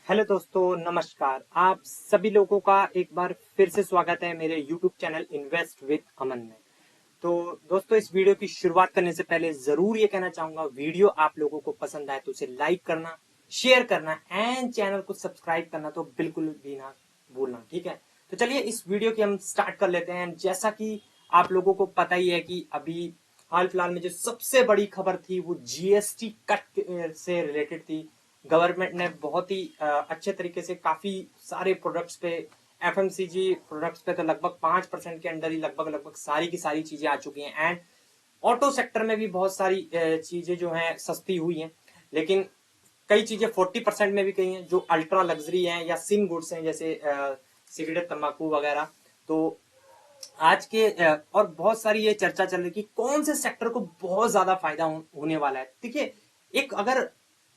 Hello दोस्तों, नमस्कार। आप सभी लोगों का एक बार फिर से स्वागत है मेरे YouTube चैनल इन्वेस्ट विद अमन में। तो दोस्तों, इस वीडियो की शुरुआत करने से पहले जरूर ये कहना चाहूंगा, वीडियो आप लोगों को पसंद आए तो उसे लाइक करना, शेयर करना एंड चैनल को सब्सक्राइब करना तो बिल्कुल भी ना भूलना, ठीक है। तो चलिए इस वीडियो की हम स्टार्ट कर लेते हैं। जैसा कि आप लोगों को पता ही है कि अभी हाल फिलहाल में जो सबसे बड़ी खबर थी वो जीएसटी कट से रिलेटेड थी। गवर्नमेंट ने बहुत ही अच्छे तरीके से काफी सारे प्रोडक्ट्स पे, एफएमसीजी प्रोडक्ट्स पे तो लगभग 5% के अंडर ही लगभग लगभग सारी की सारी चीजें आ चुकी हैं। एंड ऑटो सेक्टर में भी बहुत सारी चीजें जो हैं सस्ती हुई हैं, लेकिन कई चीजें 40% में भी गई हैं जो अल्ट्रा लग्जरी हैं या सिन गुड्स हैं, जैसे सिगरेट, तंबाकू वगैरह। तो आज के और बहुत सारी ये चर्चा चल रही कि कौन से सेक्टर को बहुत ज्यादा फायदा होने वाला है। देखिए, एक अगर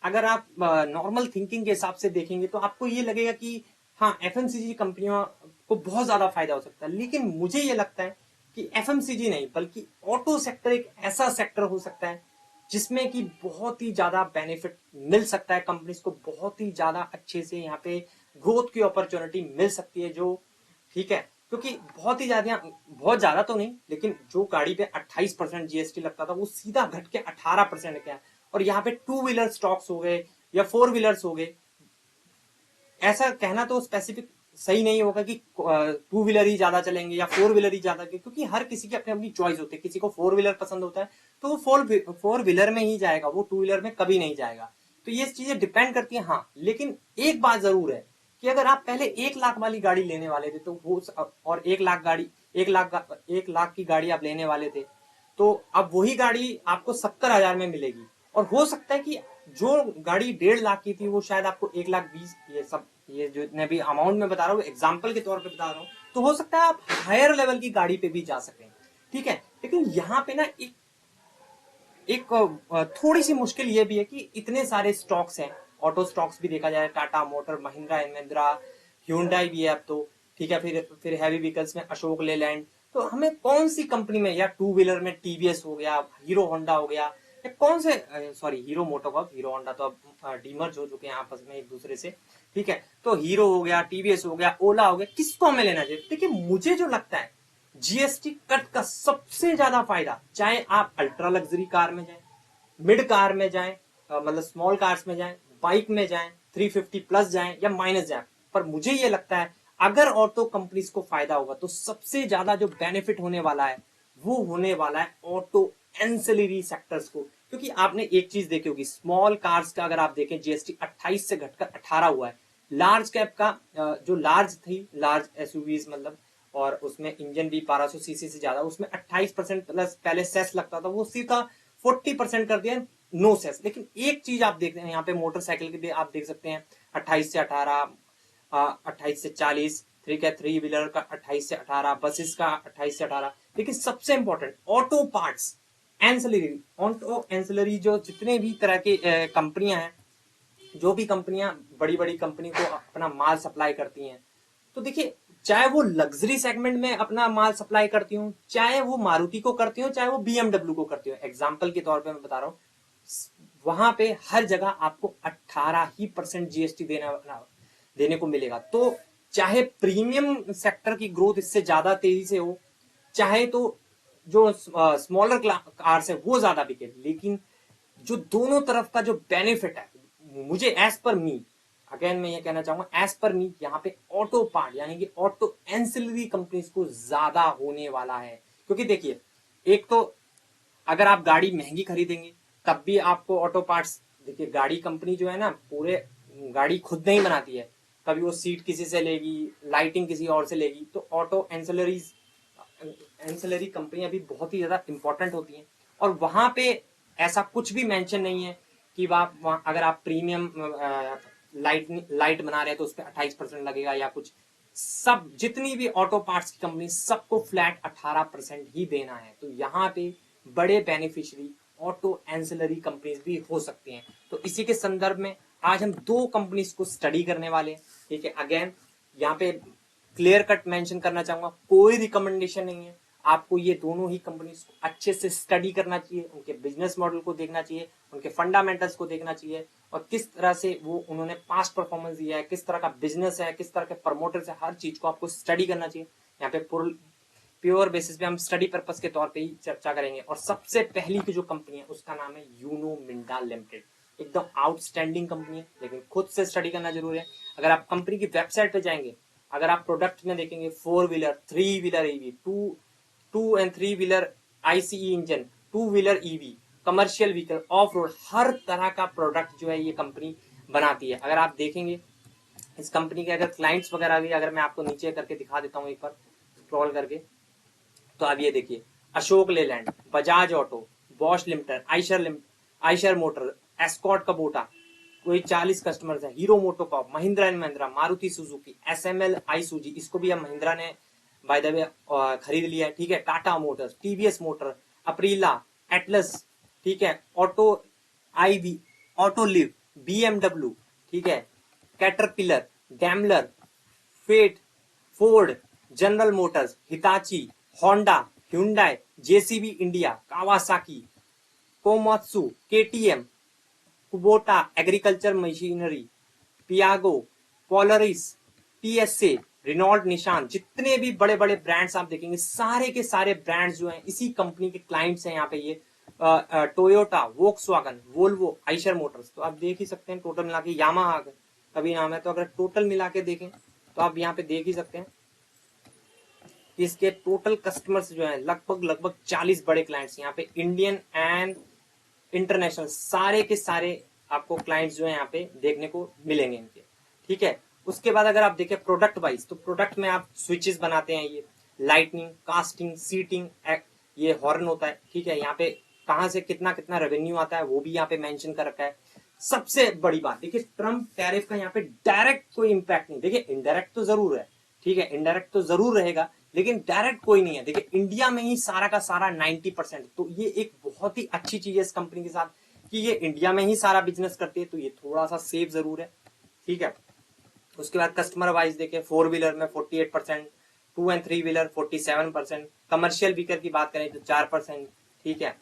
अगर आप नॉर्मल थिंकिंग के हिसाब से देखेंगे तो आपको ये लगेगा कि हाँ, एफएमसीजी कंपनियों को बहुत ज्यादा फायदा हो सकता है, लेकिन मुझे ये लगता है कि एफएमसीजी नहीं बल्कि ऑटो सेक्टर एक ऐसा सेक्टर हो सकता है जिसमें कि बहुत ही ज्यादा बेनिफिट मिल सकता है। कंपनीज को बहुत ही ज्यादा अच्छे से यहाँ पे ग्रोथ की अपॉर्चुनिटी मिल सकती है, जो ठीक है। क्योंकि बहुत ज्यादा तो नहीं, लेकिन जो गाड़ी पे 28% जीएसटी लगता था वो सीधा घट के 18% क्या है। और यहाँ पे टू व्हीलर स्टॉक्स हो गए या फोर व्हीलर्स हो गए, ऐसा कहना तो स्पेसिफिक सही नहीं होगा कि टू व्हीलर ही ज्यादा चलेंगे या फोर व्हीलर ही ज्यादा, क्योंकि हर किसी की अपनी अपनी चॉइस होती है। किसी को फोर व्हीलर पसंद होता है तो वो फोर व्हीलर में ही जाएगा, वो टू व्हीलर में कभी नहीं जाएगा। तो ये चीजें डिपेंड करती है। हाँ, लेकिन एक बात जरूर है कि अगर आप पहले 1 लाख वाली गाड़ी लेने वाले थे तो वो, और 1 लाख की गाड़ी आप लेने वाले थे, तो अब वही गाड़ी आपको 70,000 में मिलेगी। और हो सकता है कि जो गाड़ी 1.5 लाख की थी वो शायद आपको 1,20,000, ये जो मैं भी अमाउंट में बता रहा हूँ एग्जाम्पल के तौर पे बता रहा हूँ, तो हो सकता है आप हायर लेवल की गाड़ी पे भी जा सकें, ठीक है। लेकिन यहाँ पे ना एक एक थोड़ी सी मुश्किल ये भी है कि इतने सारे स्टॉक्स हैं। ऑटो स्टॉक्स भी देखा जाए, Tata motor, Mahindra and Mahindra, Hyundai भी है अब तो, ठीक है। फिर हैवी व्हीकल्स में अशोक लेलैंड। तो हमें कौन सी कंपनी में, या टू व्हीलर में टीवीएस हो गया, हीरो होंडा हो गया, या कौन से, sorry, hero MotoCorp, hero Honda तो अब डीमर्ज हो चुके हैं आपस में एक दूसरे से, ठीक है। तो हीरो हो गया, टीवीएस हो गया, ओला हो गया, किसको हमें लेना चाहिए? देखिए, मुझे जो लगता है जीएसटी कट का सबसे ज्यादा फायदा, चाहे आप अल्ट्रा लग्जरी कार में जाए, मिड कार में जाएं, मतलब स्मॉल कार्स में जाएं, बाइक में जाएं, 350 प्लस जाएं या माइनस जाएं, पर मुझे ये लगता है अगर ऑटो कंपनीज को फायदा होगा तो सबसे ज्यादा जो बेनिफिट होने वाला है वो होने वाला है ऑटो एंसिलरी सेक्टर्स को। क्योंकि आपने एक चीज देखी होगी, स्मॉल कार्स का अगर आप देखें जीएसटी 28 से घटकर 18 हुआ है। लार्ज कैप का जो लार्ज एसयूवीज मतलब, और उसमें इंजन भी 1200 सीसी से ज्यादा, उसमें 28% प्लस पहले सेस लगता था, वो सीधा 40% कर दिया, नो सेस। लेकिन एक चीज आप देख रहे हैं यहाँ पे, मोटरसाइकिल के भी आप देख सकते हैं 28 से 18, 28 से 40, ठीक है। थ्री व्हीलर का 28 से 18, बसेस का 28 से 18। लेकिन सबसे important, auto parts ancillary, auto ancillary जो जितने भी तरह के कंपनियां हैं, जो भी कंपनियां बड़ी बड़ी कंपनी को अपना माल सप्लाई करती हैं, तो देखिए, चाहे वो लग्जरी सेगमेंट में अपना माल सप्लाई करती हूँ, चाहे वो मारुति को करती हूँ, चाहे वो बीएमडब्ल्यू को करती हूँ, एग्जाम्पल के तौर पे मैं बता रहा हूँ, वहां पे हर जगह आपको 18% जीएसटी देने को मिलेगा। तो चाहे प्रीमियम सेक्टर की ग्रोथ इससे ज्यादा तेजी से हो, चाहे तो जो स्मॉलर कार्स है वो ज्यादा बिके, लेकिन जो दोनों तरफ का जो बेनिफिट है, मुझे एज पर मी, अगेन मैं ये कहना चाहूंगा, एज पर मी, यहाँ पे ऑटो पार्ट यानी कि ऑटो एंसिलरी कंपनीज को ज्यादा होने वाला है। क्योंकि देखिए, एक तो अगर आप गाड़ी महंगी खरीदेंगे तब भी आपको ऑटो पार्ट्स, देखिए गाड़ी कंपनी जो है ना, पूरे गाड़ी खुद नहीं बनाती है। कभी वो सीट किसी से लेगी, लाइटिंग किसी और से लेगी। तो ऑटो एंसिलरी कंपनियां भी बहुत ही ज्यादा इंपॉर्टेंट होती हैं। और वहां पे ऐसा कुछ भी मेंशन नहीं है कि अगर आप प्रीमियम लाइट बना रहे हैं तो उस पर 28% लगेगा या कुछ। सब जितनी भी ऑटो पार्ट्स की कंपनी, सबको फ्लैट 18% ही देना है। तो यहाँ पे बड़े बेनिफिशियरी ऑटो एंसिलरी कंपनीज भी हो सकती हैं। तो इसी के संदर्भ में आज हम दो कंपनीज को स्टडी करने वाले हैं, ठीक है। अगेन यहाँ पे क्लियर कट मेंशन करना चाहूंगा, कोई रिकमेंडेशन नहीं है। आपको ये दोनों ही कंपनीज को अच्छे से स्टडी करना चाहिए, उनके बिजनेस मॉडल को देखना चाहिए, उनके फंडामेंटल्स को देखना चाहिए, और किस तरह से वो उन्होंने पास्ट परफॉर्मेंस दिया है, किस तरह का बिजनेस है, किस तरह के प्रमोटर्स है, हर चीज को आपको स्टडी करना चाहिए। यहाँ पे प्योर बेसिस पे हम स्टडी पर्पस के तौर पे ही चर्चा करेंगे। और सबसे पहली की जो कंपनी है उसका नाम है यूनो मिंडा लिमिटेड। एकदम आउटस्टैंडिंग कंपनी है, लेकिन खुद से स्टडी करना जरूरी है। अगर आप कंपनी की वेबसाइट पे जाएंगे, अगर आप प्रोडक्ट में देखेंगे 4 wheeler 3 wheeler EV, two and 3 wheeler ICE engine, 2 wheeler EV, commercial vehicle, off road, हर तरह का प्रोडक्ट जो है ये कंपनी बनाती है। अगर आप देखेंगे इस कंपनी के अगर क्लाइंट्स वगैरह भी, अगर मैं आपको नीचे करके दिखा देता हूँ एक बार स्क्रॉल करके, तो आप ये देखिए, Ashok Leyland, Bajaj Auto, Bosch Limited, Eicher Motor, Escorts Kubota, कोई 40 कस्टमर्स है, Hero MotoCorp, Mahindra and Mahindra, Maruti Suzuki, SML Isuzu, इसको भी अब महिंद्रा ने बाय द वे खरीद लिया है, ठीक है, Tata Motors, TVS Motor, Aprilia, Atlas, ठीक है, auto IV, Autoliv, BMW, ठीक है, Caterpillar, Daimler, Fiat, Ford, General Motors, Hitachi, Honda, Hyundai, JCB India, Kawasaki, Komatsu, KTM, Kubota agriculture machinery, Piaggio, Polaris, PSA, Renault, Nissan, जितने भी बड़े बड़े brands आप देखेंगे सारे के सारे ब्रांड्स जो हैं इसी कंपनी के क्लाइंट्स हैं यहाँ पे। ये Toyota, Volkswagen, Volvo, Eicher Motors, तो आप देख ही सकते हैं टोटल मिला के, यामाहा का भी नाम है। तो अगर टोटल मिला के देखें तो आप यहाँ पे देख ही सकते हैं कि इसके टोटल कस्टमर्स जो है लगभग 40 बड़े क्लाइंट्स यहाँ पे, इंडियन एंड इंटरनेशनल, सारे के सारे आपको क्लाइंट्स जो है यहाँ पे देखने को मिलेंगे इनके, ठीक है। उसके बाद अगर आप देखें प्रोडक्ट वाइज, तो प्रोडक्ट में आप स्विचेस बनाते हैं, ये लाइटनिंग, कास्टिंग, सीटिंग, ये हॉर्न होता है, ठीक है। यहाँ पे कहाँ से कितना कितना रेवेन्यू आता है वो भी यहाँ पे मेंशन कर रखा है। सबसे बड़ी बात देखिए, ट्रम्प टैरिफ का यहाँ पे डायरेक्ट कोई इंपैक्ट नहीं, देखिए इनडायरेक्ट तो जरूर है, ठीक है, इनडायरेक्ट तो जरूर रहेगा, लेकिन डायरेक्ट कोई नहीं है। देखिए इंडिया में ही सारा का सारा 90%, तो ये एक बहुत ही अच्छी चीज है इस कंपनी के साथ कि ये इंडिया में ही सारा बिजनेस करती है, तो ये थोड़ा सा सेफ जरूर है, ठीक है। उसके बाद कस्टमर वाइज देखें, 4 व्हीलर में 48%, 2 एंड 3 व्हीलर 47%, कमर्शियल व्हीकल की बात करें तो 4%, ठीक है।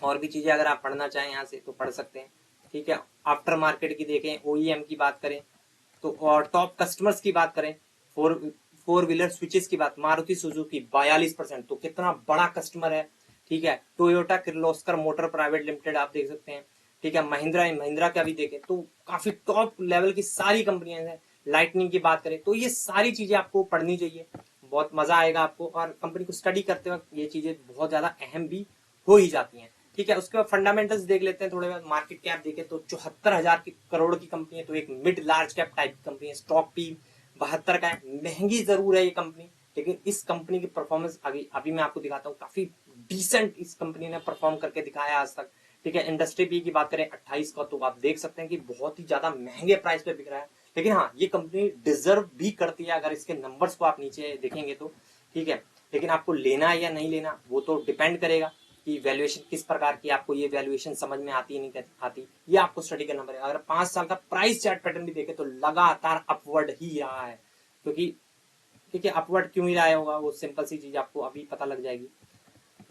और भी चीजें अगर आप पढ़ना चाहें यहाँ से तो पढ़ सकते हैं, ठीक है। आफ्टर मार्केट की देखें, ओईएम की बात करें तो, और टॉप कस्टमर्स की बात करें, फोर व्हीलर स्विचेस की बात, मारुति सुजुकी 42%, तो कितना बड़ा कस्टमर है, ठीक है। Toyota Kirloskar motor private limited आप देख सकते हैं, ठीक है। महिंद्रा का भी देखें तो काफी टॉप लेवल की सारी कंपनियां हैं। लाइटनिंग की बात करें तो ये सारी चीजें आपको पढ़नी चाहिए, बहुत मजा आएगा आपको, और कंपनी को स्टडी करते वक्त ये चीजें बहुत ज्यादा अहम भी हो ही जाती हैं, ठीक है। उसके बाद फंडामेंटल्स देख लेते हैं थोड़े बाद। मार्केट कैप देखें तो 74,000 करोड़ की कंपनी है, तो एक मिड लार्ज कैप टाइप की कंपनी है। स्टॉक भी 72 का है, महंगी जरूर है ये कंपनी, लेकिन इस कंपनी की परफॉर्मेंस अभी मैं आपको दिखाता हूँ, काफी डिसेंट इस कंपनी ने परफॉर्म करके दिखाया आज तक, ठीक है। इंडस्ट्री पी की बात करें 28 का, तो आप देख सकते हैं कि बहुत ही ज्यादा महंगे प्राइस पे बिक रहा है, लेकिन हाँ ये कंपनी डिजर्व भी करती है अगर इसके नंबर्स को आप नीचे देखेंगे तो, ठीक है। लेकिन आपको लेना है या नहीं लेना वो तो डिपेंड करेगा कि वैल्यूएशन किस प्रकार की, आपको ये वैल्यूएशन समझ में आती है नहीं आती, ये आपको स्टडी करना पड़ेगा। अगर 5 साल का प्राइस चार्ट पैटर्न भी देखे तो लगातार अपवर्ड ही रहा है, क्योंकि ठीक है, अपवर्ड क्यों ही रहा होगा वो सिंपल सी चीज आपको अभी पता लग जाएगी।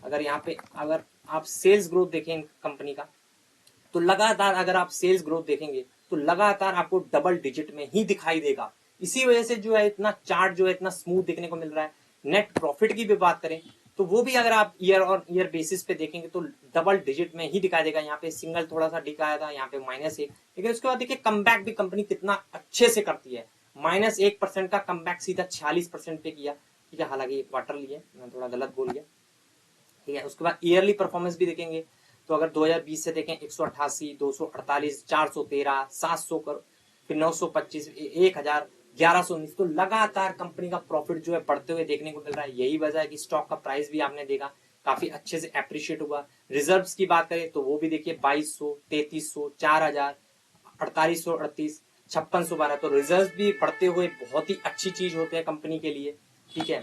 अगर यहाँ पे अगर आप सेल्स ग्रोथ देखें कंपनी का, तो लगातार अगर आप सेल्स ग्रोथ देखेंगे तो लगातार आपको डबल डिजिट में ही दिखाई देगा। इसी वजह से जो है इतना चार्ट जो है इतना स्मूथ देखने को मिल रहा है। नेट प्रॉफिट की भी बात करें तो वो भी अगर आप ईयर और ईयर बेसिस पे देखेंगे तो डबल डिजिट में ही दिखाई देगा। यहाँ पे सिंगल थोड़ा सा दिखाया था, यहाँ पे -1, लेकिन उसके बाद देखिए कमबैक भी कंपनी कितना अच्छे से करती है। -1% का कमबैक सीधा 46% पे किया, ठीक है। हालांकि क्वार्टर लिए, मैं थोड़ा गलत बोल गया, ठीक है। उसके बाद ईयरली परफॉर्मेंस भी देखेंगे तो अगर 2020 से देखें 188, 248, 413, 700 करोड़, फिर 925, 1000, 1119, तो लगातार कंपनी का प्रॉफिट जो है बढ़ते हुए देखने को मिल रहा है। यही वजह है कि स्टॉक का प्राइस भी आपने देखा काफी अच्छे से अप्रिशिएट हुआ। रिजर्व्स की बात करें तो वो भी देखिए 2200, 3300, 4000, 4838, 5612, तो रिजर्व भी बढ़ते हुए बहुत ही अच्छी चीज होते हैं कंपनी के लिए, ठीक है।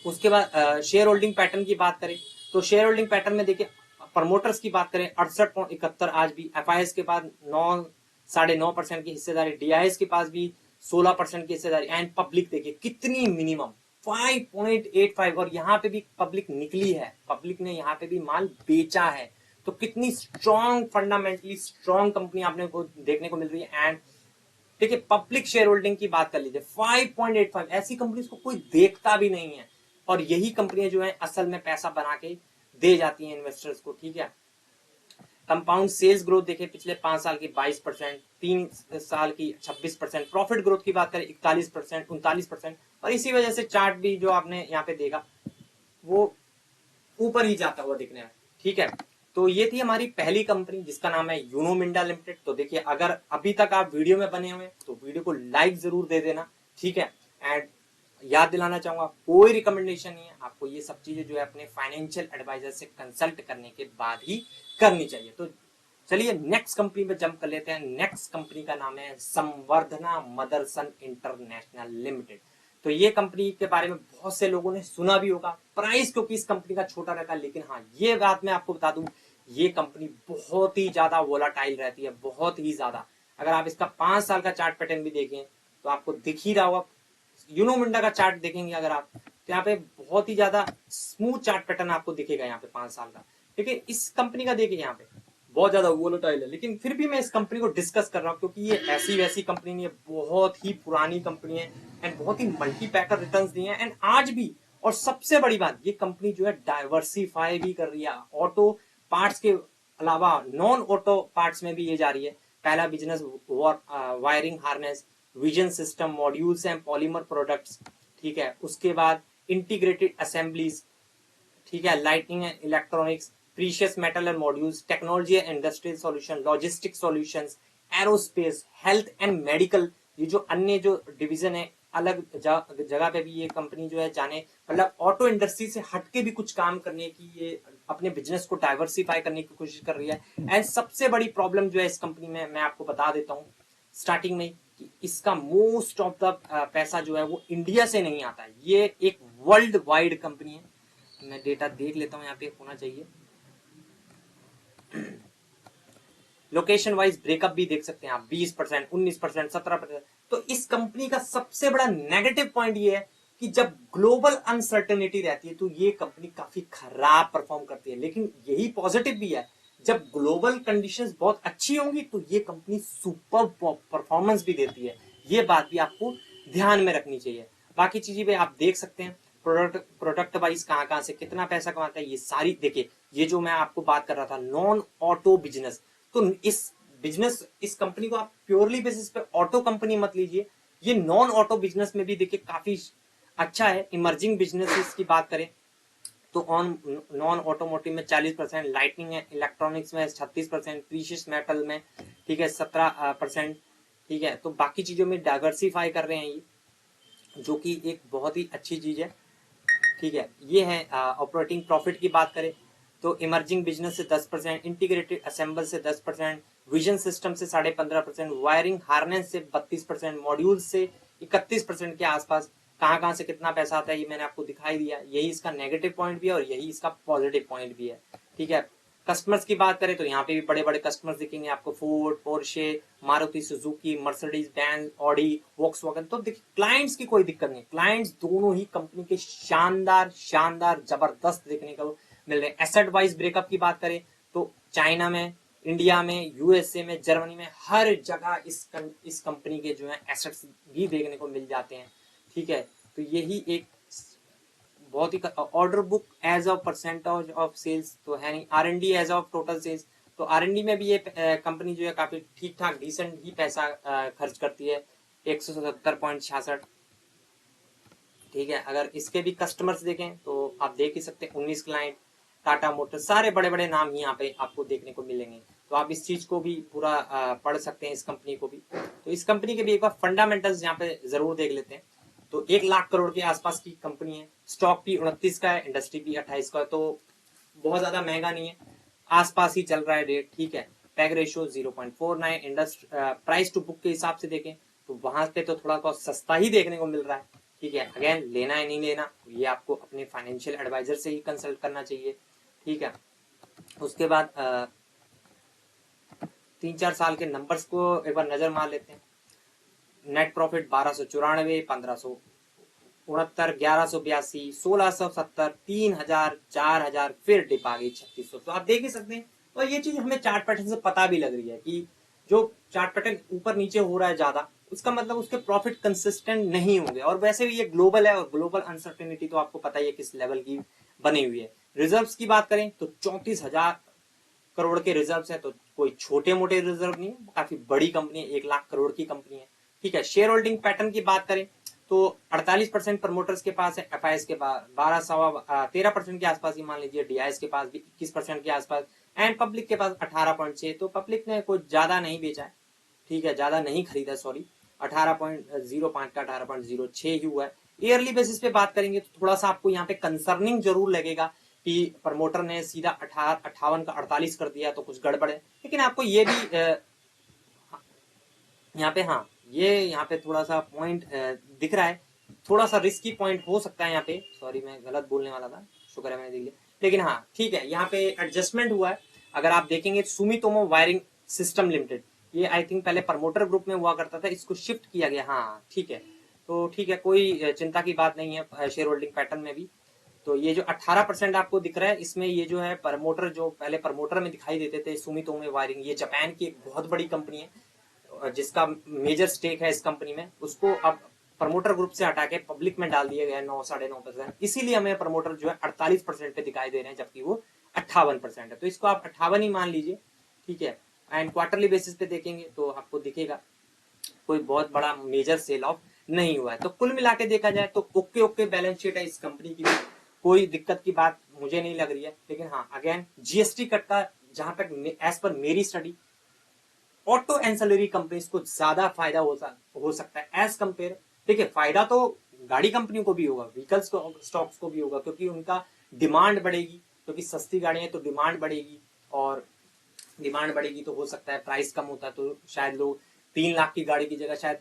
उसके बाद शेयर होल्डिंग पैटर्न की बात करें तो शेयर होल्डिंग पैटर्न में देखिए प्रमोटर्स की बात करें 68.71 आज भी, एफआईएस के पास 9.9% की हिस्सेदारी, डीआईएस के पास भी 16% की हिस्सेदारी, एंड पब्लिक देखिए कितनी मिनिमम 5.85, और यहाँ पे भी पब्लिक निकली है, पब्लिक ने यहाँ पे भी माल बेचा है। तो कितनी स्ट्रॉन्ग, फंडामेंटली स्ट्रॉन्ग कंपनी आपने को देखने को मिल रही है। एंड देखिए पब्लिक शेयर होल्डिंग की बात कर लीजिए, 5.85, ऐसी कंपनीज को कोई देखता भी नहीं है, और यही कंपनियां जो है असल में पैसा बना के दे जाती हैं इन्वेस्टर्स को, ठीक है। कंपाउंड सेल्स ग्रोथ देखें पिछले 5 साल की 22%, 3 साल की 26%, प्रॉफिट ग्रोथ की बात करें 41%, 39%, और इसी वजह से चार्ट भी जो आपने यहाँ पे देखा वो ऊपर ही जाता हुआ दिखने में, ठीक है। तो ये थी हमारी पहली कंपनी जिसका नाम है यूनो मिंडा लिमिटेड। तो देखिए अगर अभी तक आप वीडियो में बने हुए तो वीडियो को लाइक जरूर दे देना, ठीक है। एंड याद दिलाना चाहूंगा, कोई रिकमेंडेशन नहीं है, आपको ये सब चीजें जो है अपने फाइनेंशियल एडवाइजर से कंसल्ट करने के बाद ही करनी चाहिए। तो चलिए नेक्स्ट कंपनी पे जंप कर लेते हैं। नेक्स्ट कंपनी का नाम है संवर्धना मदरसन इंटरनेशनल लिमिटेड। तो ये कंपनी के बारे में बहुत से लोगों ने सुना भी होगा, प्राइस क्योंकि इस कंपनी का छोटा रहता है, लेकिन हाँ ये बात मैं आपको बता दूं, ये कंपनी बहुत ही ज्यादा वोलाटाइल रहती है, बहुत ही ज्यादा। अगर आप इसका 5 साल का चार्ट पैटर्न भी देखें तो आपको दिख ही रहा होगा। यूनो मिंडा का चार्ट देखेंगे अगर आप, तो यहाँ पे बहुत ही ज्यादा स्मूथ चार्ट पैटर्न आपको दिखेगा यहाँ पे 5 साल का। लेकिन इस कंपनी का देखिए यहाँ पे बहुत ज्यादा वोलेटाइल है, लेकिन फिर भी मैं इस कंपनी को डिस्कस कर रहा हूँ क्योंकि ये ऐसी वैसी कंपनी नहीं है, बहुत ही पुरानी कंपनी है एंड बहुत ही मल्टीपैकर रिटर्न्स दिए हैं। एंड आज भी, और सबसे बड़ी बात, ये कंपनी जो है डाइवर्सिफाई भी कर रही है, ऑटो पार्ट्स के अलावा नॉन ऑटो पार्ट्स में भी ये जा रही है। पहला business wiring harness, vision system, modules and polymer products, ठीक है। उसके बाद इंटीग्रेटेड असेंबलीज, ठीक है, lighting and electronics, precious metal and modules, technology and industrial solution, logistic solutions, aerospace, health and medical. ये जो अन्य जो डिवीजन है अलग जगह पे भी ये कंपनी जो है जाने, मतलब ऑटो इंडस्ट्री से हटके भी कुछ काम करने की, ये अपने बिजनेस को डाइवर्सिफाई करने की कोशिश कर रही है। एंड सबसे बड़ी प्रॉब्लम जो है इस कंपनी में, मैं आपको बता देता हूँ स्टार्टिंग में, कि इसका मोस्ट ऑफ द पैसा जो है वो इंडिया से नहीं आता है। ये एक वर्ल्ड वाइड कंपनी है। मैं डेटा देख लेता हूं, यहाँ पे होना चाहिए। लोकेशन वाइज ब्रेकअप भी देख सकते हैं आप, 20%, 19%, 17%। तो इस कंपनी का सबसे बड़ा नेगेटिव पॉइंट ये है कि जब ग्लोबल अनसर्टेनिटी रहती है तो ये कंपनी काफी खराब परफॉर्म करती है, लेकिन यही पॉजिटिव भी है, जब ग्लोबल कंडीशंस बहुत अच्छी होंगी तो ये कंपनी सुपर परफॉर्मेंस भी देती है। ये बात भी आपको ध्यान में रखनी चाहिए। बाकी चीजें भी आप देख सकते हैं, प्रोडक्ट वाइज कहां से कितना पैसा कमाता है, ये सारी देखिए। ये जो मैं आपको बात कर रहा था नॉन ऑटो बिजनेस, तो इस कंपनी को आप प्योरली बेसिस पे ऑटो कंपनी मत लीजिए। ये नॉन ऑटो बिजनेस में भी देखिए काफी अच्छा है। इमर्जिंग बिजनेसेस की बात करें तो नॉन ऑटोमोटिव में 40%, लाइटिंग है इलेक्ट्रॉनिक्स में 36%, प्रीशियस मेटल में, ठीक है, 17%, ठीक है। तो बाकी चीजों में डाइवर्सिफाई कर रहे हैं ये, जो कि एक बहुत ही अच्छी चीज है, ठीक है। ये है ऑपरेटिंग प्रॉफिट की बात करें तो इमर्जिंग बिजनेस से 10%, इंटीग्रेटेड असेंबल से 10%, विजन सिस्टम से 15.5%, वायरिंग हार्नेस से 32%, मॉड्यूल से 31% के आसपास। कहाँ से कितना पैसा आता है ये मैंने आपको दिखाई दिया। यही इसका नेगेटिव पॉइंट भी है और यही इसका पॉजिटिव पॉइंट भी है, ठीक है। कस्टमर्स की बात करें तो यहाँ पे भी बड़े बड़े कस्टमर्स दिखेंगे आपको, Ford, Porsche, Maruti Suzuki, Mercedes Benz, Audi, Volkswagen. तो देखिए क्लाइंट्स की कोई दिक्कत नहीं, क्लाइंट्स दोनों ही कंपनी के शानदार शानदार जबरदस्त देखने को मिल रहे हैं। एसेट वाइज ब्रेकअप की बात करें तो चाइना में, इंडिया में, यूएसए में, जर्मनी में, हर जगह इस कंपनी के जो है एसेट्स भी देखने को मिल जाते हैं, ठीक है। तो यही एक बहुत ही order book as of percentage of sales तो है नहीं, R&D as of total sales. तो R&D में भी ये कंपनी जो है काफी ठीक ठाक डिसेंट ही पैसा खर्च करती है, 177.66, ठीक है। अगर इसके भी कस्टमर्स देखें तो आप देख ही सकते हैं 19 क्लाइंट, टाटा मोटर्स, सारे बड़े बड़े नाम ही यहाँ पे आपको देखने को मिलेंगे। तो आप इस चीज को भी पूरा पढ़ सकते हैं, इस कंपनी को भी। तो इस कंपनी के भी एक बार फंडामेंटल्स यहाँ पे जरूर देख लेते हैं। तो 1 लाख करोड़ के आसपास की कंपनी है, स्टॉक भी 29 का है, इंडस्ट्री भी 28 का है, तो बहुत ज्यादा महंगा नहीं है, आसपास ही चल रहा है रेट, ठीक है। PEG ratio 0.49, industry price to book के हिसाब से देखें तो वहां पे तो थोड़ा बहुत सस्ता ही देखने को मिल रहा है, ठीक है। अगेन लेना है नहीं लेना ये आपको अपने फाइनेंशियल एडवाइजर से ही कंसल्ट करना चाहिए, ठीक है। उसके बाद 3-4 साल के नंबर्स को एक बार नजर मार लेते हैं। नेट प्रॉफिट 1294, 1500 69, 1182, 1670, 3000, 4000, फिर डिप आ गई 3600। तो आप देख ही सकते हैं। और ये चीज हमें चार्ट पैटर्न से पता भी लग रही है कि जो चार्ट पैटर्न ऊपर नीचे हो रहा है ज्यादा, उसका मतलब उसके प्रॉफिट कंसिस्टेंट नहीं होंगे। और वैसे भी ये ग्लोबल है, और ग्लोबल अनसर्टेनिटी तो आपको पता ही है किस लेवल की बनी हुई है। रिजर्व्स की बात करें तो 34,000 करोड़ के रिजर्व्स है, तो कोई छोटे मोटे रिजर्व नहीं है, काफी बड़ी कंपनी है, 1 लाख करोड़ की कंपनी है। ठीक है, शेयर होल्डिंग पैटर्न की बात करें तो 48% प्रमोटर्स के पास है, एफआईएस के पास 13% के आसपास ही मान लीजिए, डीआईएस के पास भी 21% के आसपास, एंड पब्लिक के पास 18.6। तो पब्लिक ने कुछ ज्यादा नहीं बेचा है, ठीक है, ज्यादा नहीं खरीदा, सॉरी, 18.05 का 18.06 ही हुआ है। ईयरली बेसिस पे बात करेंगे तो थोड़ा सा आपको यहाँ पे कंसर्निंग जरूर लगेगा कि प्रमोटर ने सीधा 58 का 48 कर दिया, तो कुछ गड़बड़ है। लेकिन आपको ये भी यहाँ पे, हाँ, ये यहाँ पे थोड़ा सा पॉइंट दिख रहा है, थोड़ा सा रिस्की पॉइंट हो सकता है यहाँ पे, सॉरी मैं गलत बोलने वाला था, शुक्र है मैंने देख लिया। लेकिन हाँ ठीक है, यहाँ पे एडजस्टमेंट हुआ है। अगर आप देखेंगे सुमितोमो वायरिंग सिस्टम लिमिटेड, ये आई थिंक पहले प्रमोटर ग्रुप में हुआ करता था, इसको शिफ्ट किया गया। हाँ ठीक है, तो ठीक है, कोई चिंता की बात नहीं है शेयर होल्डिंग पैटर्न में भी। तो ये जो 18% आपको दिख रहा है, इसमें ये जो है प्रमोटर, जो पहले प्रमोटर में दिखाई देते थे सुमितोमो वायरिंग, ये जापान की एक बहुत बड़ी कंपनी है जिसका मेजर स्टेक है इस कंपनी में, उसको अब प्रमोटर ग्रुप से हटा के पब्लिक में डाल दिया गया 9-9.5%। इसीलिए हमें प्रमोटर जो है 48% पे दिखाई दे रहे हैं, जबकि वो 58% है। तो इसको आप 58 ही मान लीजिए, ठीक है। एंड क्वार्टरली बेसिस पे देखेंगे तो आपको दिखेगा कोई बहुत बड़ा मेजर सेल ऑफ नहीं हुआ है। तो कुल मिला के देखा जाए तो ओके ओके बैलेंस शीट है इस कंपनी की, कोई दिक्कत की बात मुझे नहीं लग रही है। लेकिन हाँ, अगेन जीएसटी कट का जहां तक एज पर मेरी स्टडी, ऑटो एंसिलरी कंपनीज को ज्यादा फायदा हो सकता है एज कंपेयर। देखिए, फायदा तो गाड़ी कंपनियों को भी होगा, व्हीकल्स को, स्टॉक्स को भी होगा, क्योंकि उनका डिमांड बढ़ेगी, क्योंकि सस्ती गाड़ियां हैं तो डिमांड बढ़ेगी, और डिमांड बढ़ेगी तो हो सकता है प्राइस कम होता है, तो शायद लोग 3 लाख की गाड़ी की जगह शायद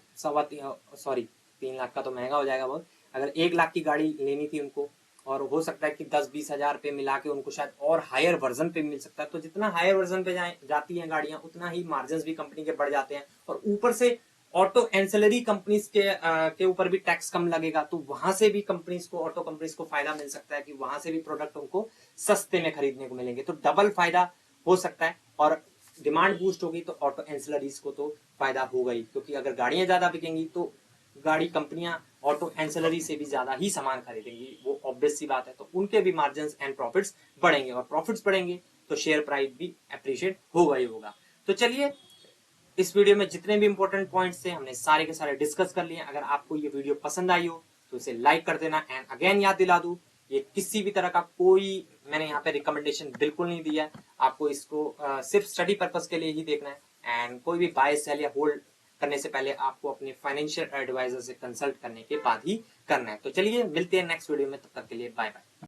3 लाख का तो महंगा हो जाएगा बहुत, अगर 1 लाख की गाड़ी लेनी थी उनको, और हो सकता है कि 10-20 हजार पे मिला के उनको शायद और हायर वर्जन पे मिल सकता है। तो जितना हायर वर्जन पे जाती हैं गाड़ियां, उतना ही मार्जिन भी कंपनी के बढ़ जाते हैं, और ऊपर से ऑटो एंसिलरी कंपनीज के ऊपर भी टैक्स कम लगेगा, तो वहां से भी कंपनीज को, ऑटो कंपनीज को फायदा मिल सकता है कि वहां से भी प्रोडक्ट उनको सस्ते में खरीदने को मिलेंगे। तो डबल फायदा हो सकता है, और डिमांड बूस्ट होगी तो ऑटो एंसिलरीज को तो फायदा होगा ही, क्योंकि अगर गाड़ियां ज्यादा बिकेंगी तो गाड़ी कंपनियां ऑटो एंसिलरी से भी ज्यादा ही सामान खरीदेंगी, वो ऑब्वियस सी बात है। तो उनके भी मार्जिन एंड प्रॉफिट्स बढ़ेंगे, और प्रॉफिट्स बढ़ेंगे तो शेयर प्राइस भी अप्रिशिएट होगा ही होगा। तो चलिए, इस वीडियो में जितने भी इंपॉर्टेंट पॉइंट्स थे हमने सारे के सारे डिस्कस कर लिए। अगर आपको ये वीडियो पसंद आई हो तो इसे लाइक कर देना। एंड अगेन याद दिला दूं, ये किसी भी तरह का कोई मैंने यहाँ पे रिकमेंडेशन बिल्कुल नहीं दिया है, आपको इसको सिर्फ स्टडी पर्पस के लिए ही देखना है। एंड कोई भी बाय सेल या होल्ड करने से पहले आपको अपने फाइनेंशियल एडवाइजर से कंसल्ट करने के बाद ही करना है। तो चलिए, मिलते हैं नेक्स्ट वीडियो में, तब तक के लिए बाय बाय।